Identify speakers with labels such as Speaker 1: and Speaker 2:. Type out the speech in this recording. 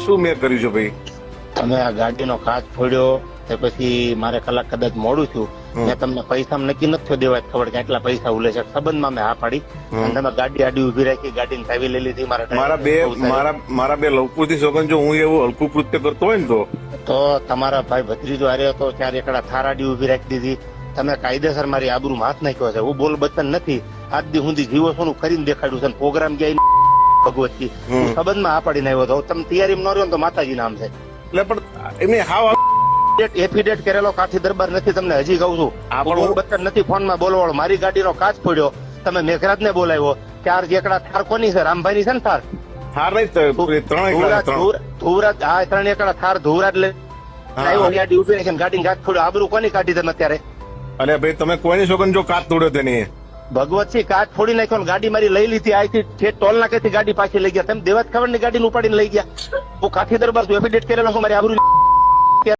Speaker 1: શું મેં કર્યું છે ભાઈ?
Speaker 2: તમે આ ગાડીનો કાચ ફોડ્યો તે પછી મારે કલાક કદાચ મોડું છું. મેં તમને પૈસા નક્કી નથી દેવા ખબર કે આટલા પૈસા ઉલે છે. સંબંધમાં મેં હા પાડી અને તમે ગાડી આડી ઉભી રાખી, ગાડીની ચાવી લઈ લીધી.
Speaker 1: મારા બે લવકુશથી સોગન, જો હું એવું હલકું કૃત્ય કરતો હોય ને
Speaker 2: તો તમારા ભાઈ ભત્રીજો હારે હતો ત્યારે એકડા થાર આડી ઉભી રાખી દીધી. તમે કાયદેસર મારી આબરૂમાં હાથ નાખ્યો છે. હું બોલ બચન નથી. આજ દી સુધી જીવો છું કરીને દેખાડ્યું છે. પ્રોગ્રામ ગયા ભગવતજી હું સંબંધમાં હા પાડીને આવ્યો હતો. તમે તૈયારીમાં ન રહ્યો તો માતાજી નામ છે.
Speaker 1: એટલે પણ એમને હાવ
Speaker 2: એફિડેટ કરેલો કાઠી દરબાર નથી. તમને હજી કહું છું બોલ બચન નથી. ફોનમાં બોલવાળો મારી ગાડીનો કાચ ફોડ્યો. તમે મેઘરાજ ને બોલાવ્યો. ચાર એકડા થાર કોની છે? રામભાઈ ની છે ને થાર?
Speaker 1: થાર નહીં,
Speaker 2: ધુવરાજ. હા, 3 એકડા થાર ધુવરાજ લે ગાડી ઉભી રાખીને ગાડીને કાચ ફોડ્યો. આબરૂ કોની કાઢી તમે અત્યારે?
Speaker 1: અરે ભાઈ તમે કોઈની સોગન જો કાચ તોડ્યો તેની
Speaker 2: ભગવતસિંહ કાચ ફોડી નાખ્યો ને ગાડી મારી લઈ લીધી. આથી ટોલ નાકેથી ગાડી પાછી લઈ ગયા. તમે દેવાજ ખબર ની ગાડી ઉપાડીને લઈ ગયા. હું કાઠી દરબાર છું. એફિડેટ કરેલો છું મારી આબરૂ